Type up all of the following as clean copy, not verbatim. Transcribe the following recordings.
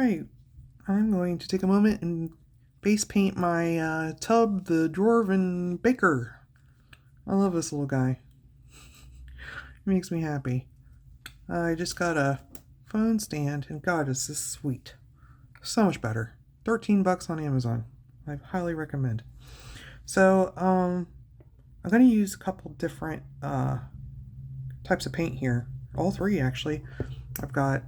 Alright, I'm going to take a moment and base paint my Tub the Dwarven Baker. I love this little guy. It makes me happy. I just got a phone stand, and God, is this sweet. So much better. $13 on Amazon. I highly recommend. So, I'm going to use a couple different types of paint here. All three, actually. I've got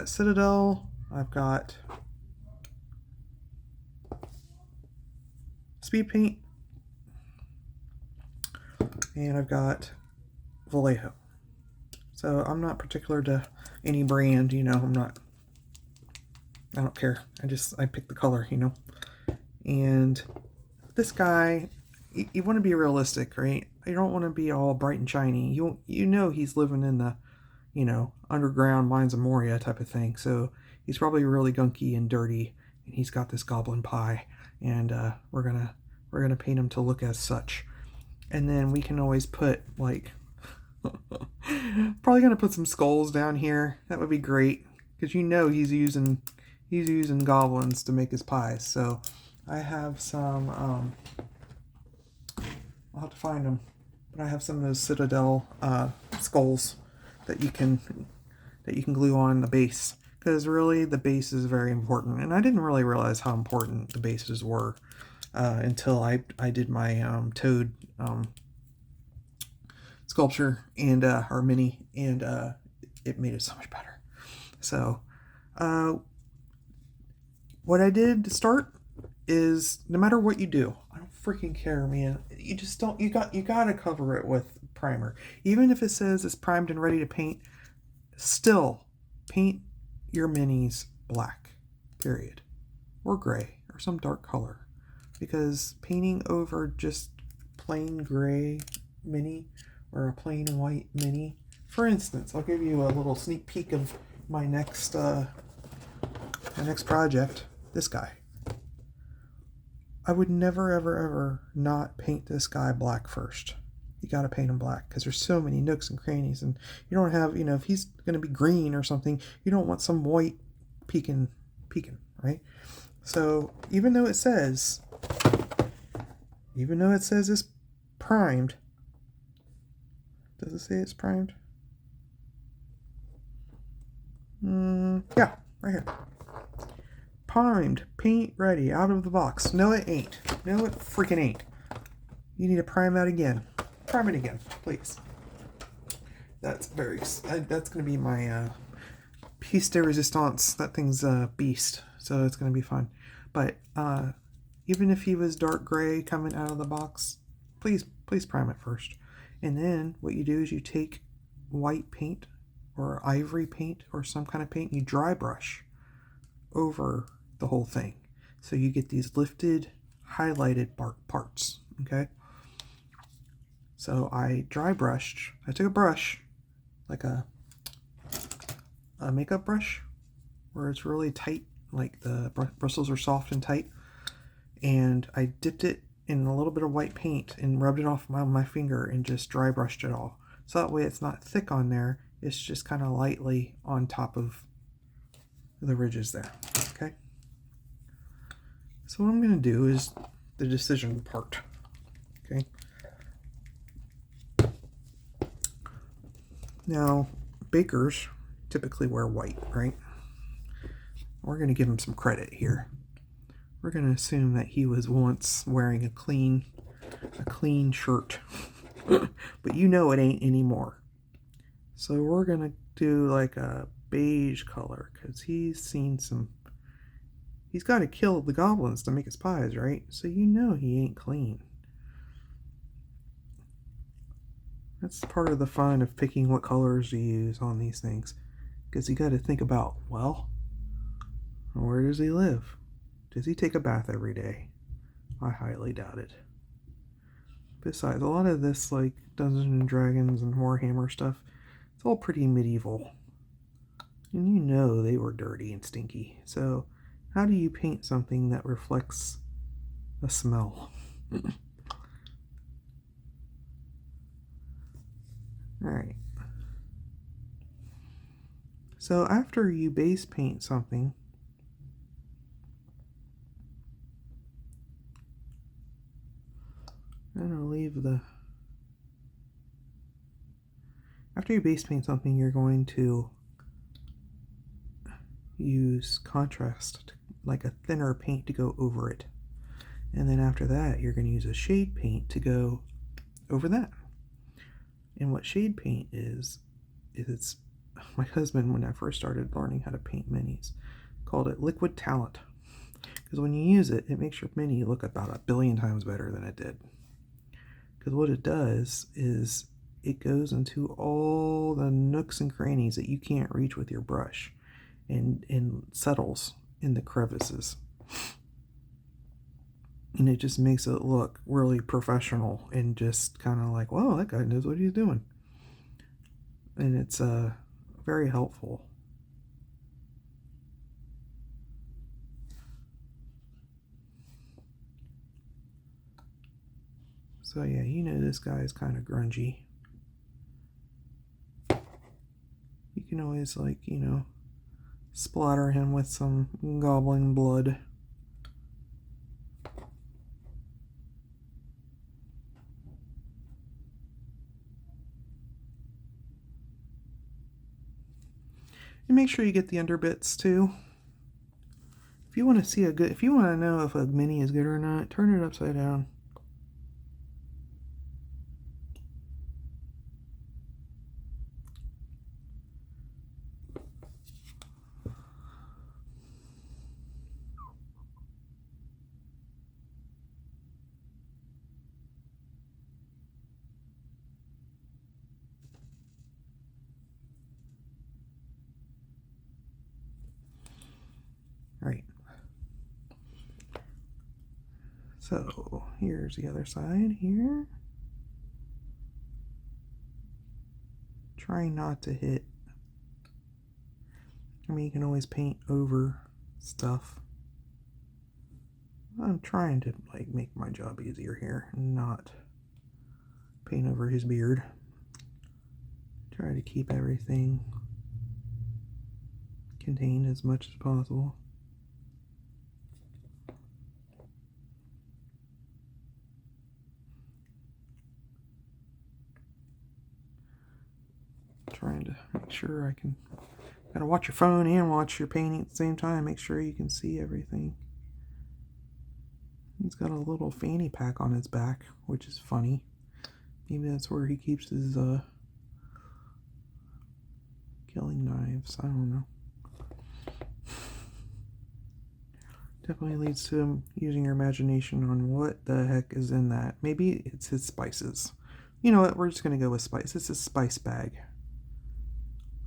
Citadel, I've got Speed Paint, and I've got Vallejo. So I'm not particular to any brand, I don't care. I pick the color, And this guy, you want to be realistic, right? You don't want to be all bright and shiny. He's living in the, underground mines of Moria type of thing. So he's probably really gunky and dirty, and he's got this goblin pie, and we're gonna paint him to look as such. And then we can always put probably gonna put some skulls down here. That would be great, because he's using goblins to make his pies. So I have some I'll have to find them, but I have some of those Citadel skulls that you can glue on the base, because really the base is very important, and I didn't really realize how important the bases were until I did my toad sculpture and or mini, and it made it so much better. So what I did to start is, no matter what you do, I don't freaking care, man. You gotta cover it with primer. Even if it says it's primed and ready to paint, still paint your minis black, period. Or gray, or some dark color. Because painting over just plain gray mini or a plain white mini, for instance, I'll give you a little sneak peek of my next project, this guy. I would never, ever, ever not paint this guy black first. You got to paint him black, because there's so many nooks and crannies, and you don't have, if he's going to be green or something, you don't want some white peeking, right? So even though it says it's primed, does it say it's primed? Yeah, right here. Primed, paint ready, out of the box. No, it ain't. No, it freaking ain't. You need to prime that again. Prime it again, please. That's going to be my piece de resistance. That thing's a beast, so it's going to be fun. But even if he was dark gray coming out of the box, please prime it first. And then what you do is you take white paint or ivory paint or some kind of paint, you dry brush over the whole thing, so you get these lifted, highlighted parts. Okay, so I took a brush, like a makeup brush, where it's really tight, like the bristles are soft and tight, and I dipped it in a little bit of white paint and rubbed it off my finger and just dry brushed it all, so that way it's not thick on there, it's just kind of lightly on top of the ridges there. Okay, so what I'm going to do is the decision part. Okay, now bakers typically wear white, right? We're going to give him some credit here. We're going to assume that he was once wearing a clean shirt, but it ain't anymore. So we're going to do like a beige color, because he's got to kill the goblins to make his pies, right? So he ain't clean. That's part of the fun of picking what colors to use on these things, because you got to think about, well, where does he live? Does he take a bath every day? I highly doubt it. Besides, a lot of this, like Dungeons and Dragons and Warhammer stuff, it's all pretty medieval. And they were dirty and stinky. So how do you paint something that reflects a smell? Alright. So after you base paint something, I'm going to leave the... After you base paint something, you're going to use contrast, like a thinner paint to go over it. And then after that, you're going to use a shade paint to go over that. And what shade paint is it's... My husband, when I first started learning how to paint minis, called it liquid talent. Because when you use it, it makes your mini look about 1 billion times better than it did. Because what it does is it goes into all the nooks and crannies that you can't reach with your brush and settles in the crevices. And it just makes it look really professional and just kind of like, whoa, that guy knows what he's doing. And it's very helpful. So yeah, you know this guy is kind of grungy. You can always, like, you know, splatter him with some goblin blood. And make sure you get the underbits too. If you want to see if you want to know if a mini is good or not, turn it upside down. Right. So here's the other side here. Try not to hit. I mean, you can always paint over stuff. I'm trying to, like, make my job easier here, not paint over his beard. Try to keep everything contained as much as possible. Trying to make sure I can... Gotta watch your phone and watch your painting at the same time. Make sure you can see everything. He's got a little fanny pack on his back, which is funny. Maybe that's where he keeps his killing knives. I don't know. Definitely leads to him using your imagination on what the heck is in that. Maybe it's his spices. You know what? We're just going to go with spice. It's a spice bag.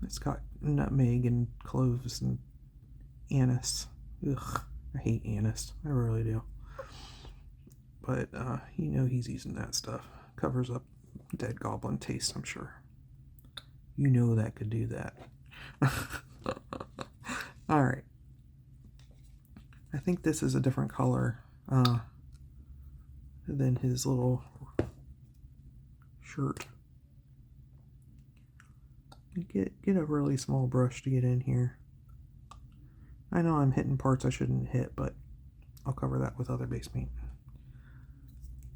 It's got nutmeg and cloves and anise. Ugh, I hate anise. I really do. But, you know he's using that stuff. Covers up dead goblin taste, I'm sure. You know that could do that. Alright. I think this is a different color than his little shirt. Get a really small brush to get in here. I know I'm hitting parts I shouldn't hit, but I'll cover that with other base paint.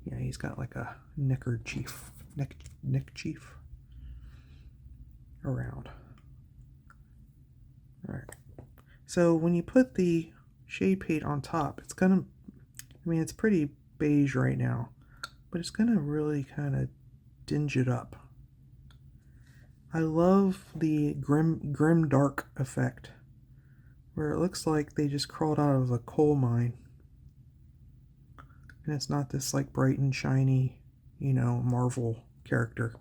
Yeah, he's got like a neck chief around. Alright. So when you put the shade paint on top, it's gonna, I mean, it's pretty beige right now, but it's gonna really kind of dinge it up. I love the grim dark effect, where it looks like they just crawled out of a coal mine. And it's not this like bright and shiny, you know, Marvel character.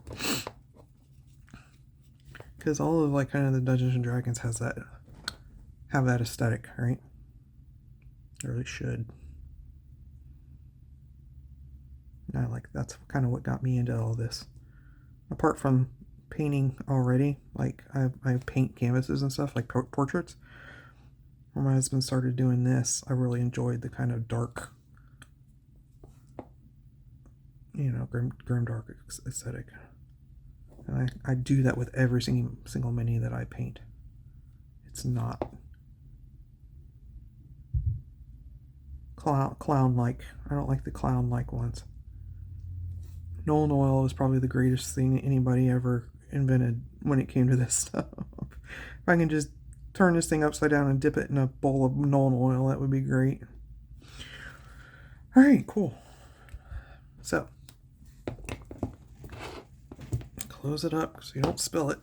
Because all of like kind of the Dungeons and Dragons have that aesthetic, right? They really should. And that's kind of what got me into all this. Apart from painting already, like I paint canvases and stuff, like portraits. When my husband started doing this, I really enjoyed the kind of dark, you know, grim dark aesthetic. And I do that with every single mini that I paint. It's not clown-like. I don't like the clown-like ones. Nolan oil is probably the greatest thing anybody ever invented when it came to this stuff. If I can just turn this thing upside down and dip it in a bowl of Nolan oil, that would be great. Alright, cool. So, close it up so you don't spill it.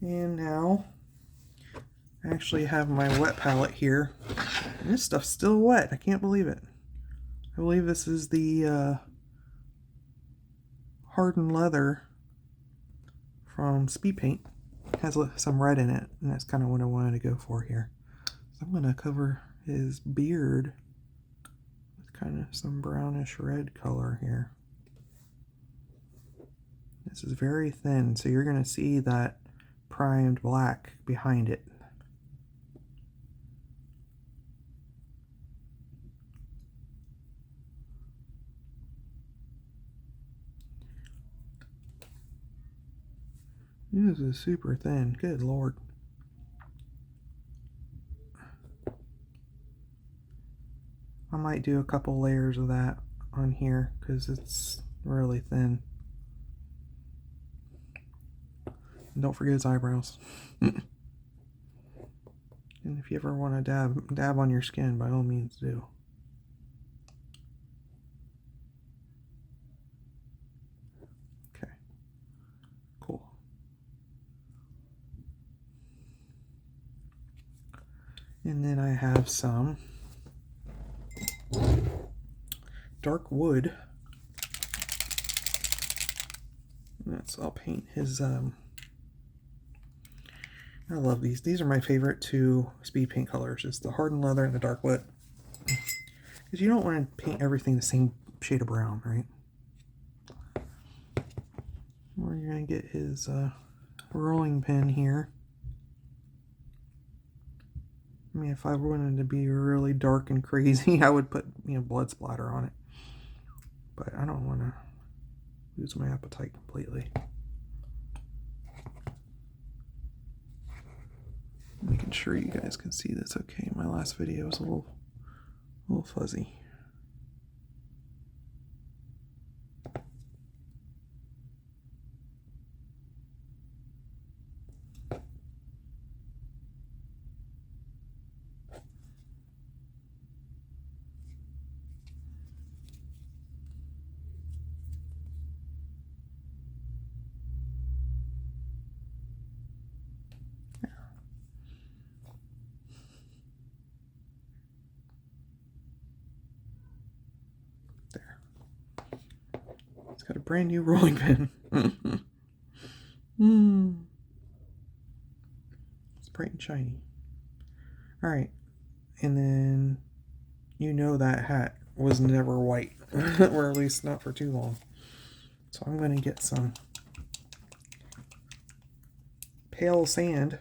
And now, I actually have my wet palette here. And this stuff's still wet. I can't believe it. I believe this is the hardened leather from Speed Paint. It has some red in it, and that's kind of what I wanted to go for here. So I'm going to cover his beard with kind of some brownish red color here. This is very thin, so you're going to see that primed black behind it. This is super thin. Good Lord. I might do a couple layers of that on here because it's really thin. And don't forget his eyebrows. And if you ever want to dab on your skin, by all means do. Okay. Cool. And then I have some dark wood. I'll paint his I love these. These are my favorite two Speed Paint colors. It's the hardened leather and the dark wood. Because you don't want to paint everything the same shade of brown, right? We're going to get his rolling pin here. I mean, if I wanted to be really dark and crazy, I would put, blood splatter on it. But I don't want to lose my appetite completely. Making sure you guys can see this okay. My last video was a little fuzzy. Got a brand new rolling pin. It's bright and shiny. Alright, and then that hat was never white, or at least not for too long. So I'm going to get some pale sand.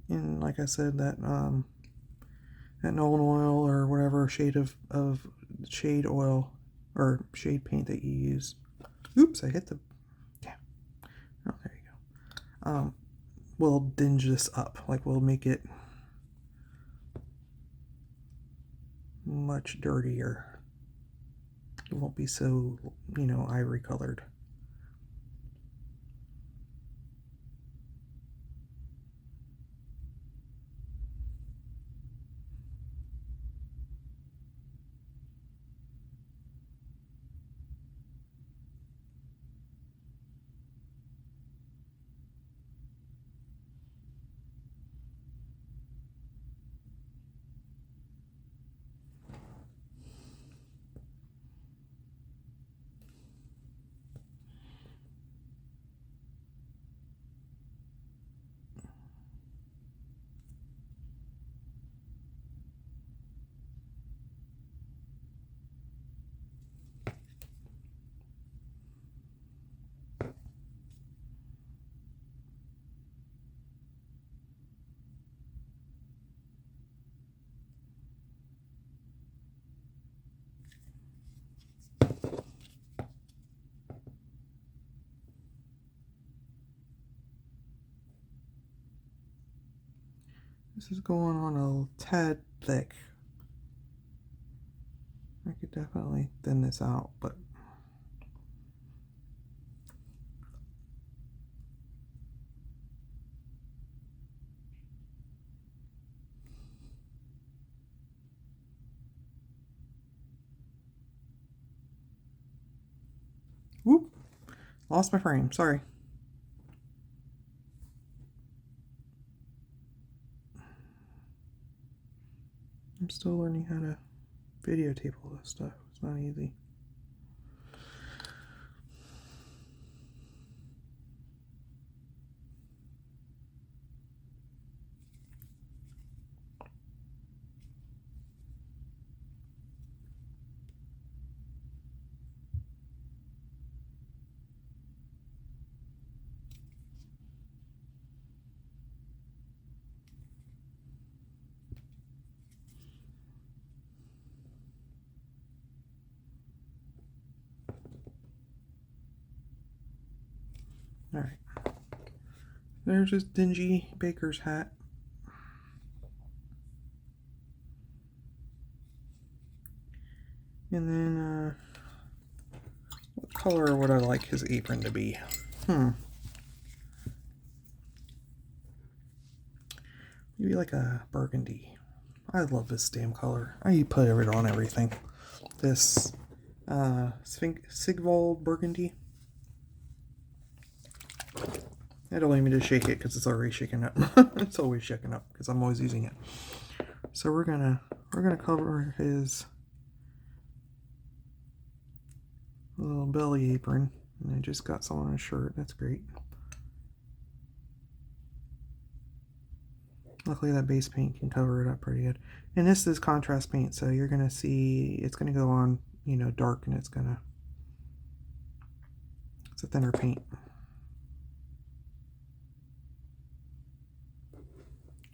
And like I said, that Nolan oil or whatever shade of shade oil or shade paint that you use. Oops, I hit the. Yeah. Oh, there you go. Will dinge this up. Like, we'll make it much dirtier. It won't be so, ivory colored. This is going on a tad thick. I could definitely thin this out, but whoop, lost my frame, sorry. I'm still learning how to videotape all this stuff. It's not easy. Alright. There's this dingy baker's hat. And then, what color would I like his apron to be? Maybe like a burgundy. I love this damn color. I put it on everything. This Sigvold burgundy. I don't need me to shake it because it's already shaking up. It's always shaking up because I'm always using it. So we're gonna cover his little belly apron, and I just got some on his shirt. That's great. Luckily that base paint can cover it up pretty good. And this is contrast paint, so you're gonna see it's gonna go on, you know, dark, and it's a thinner paint.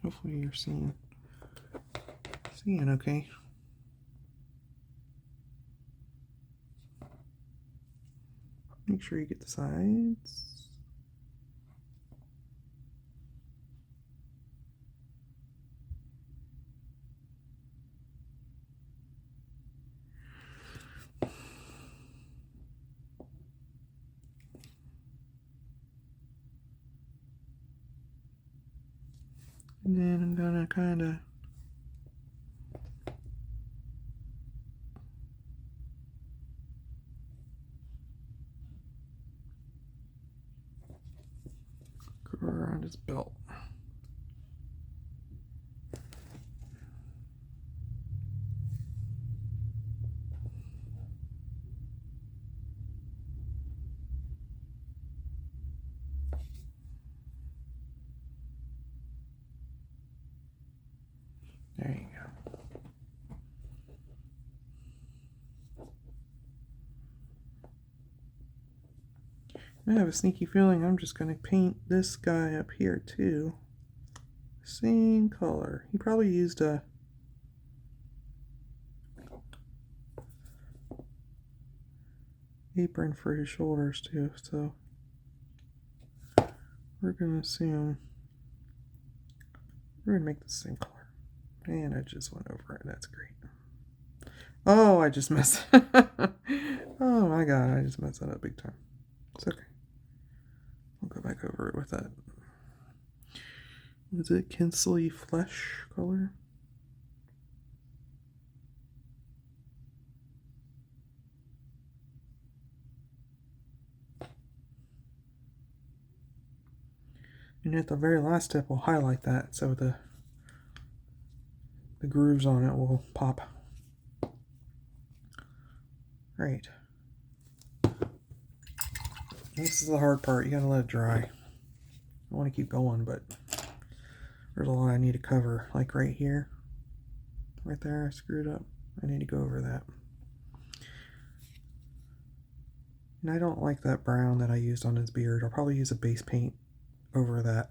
Hopefully you're seeing okay. Make sure you get the sides. And then I'm gonna kind of go around his belt. There you go. I have a sneaky feeling I'm just going to paint this guy up here too. Same color. He probably used a apron for his shoulders too, so we're going to assume we're going to make the same color. And I just went over it. That's great. Oh, I just messed. Oh my god, I just messed that up big time. It's okay. I'll go back over it with that. Is it Kinsley Flesh color? And at the very last step, we'll highlight that so the grooves on it will pop. Right. This is the hard part. You gotta let it dry. I want to keep going, but there's a lot I need to cover. Like right here. Right there, I screwed up. I need to go over that. And I don't like that brown that I used on his beard. I'll probably use a base paint over that.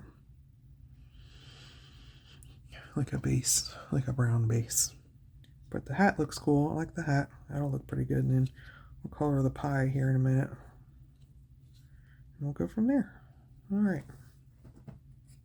Like a base, like a brown base. But the hat looks cool. I like the hat. That'll look pretty good. And then we'll color the pie here in a minute. And we'll go from there. All right.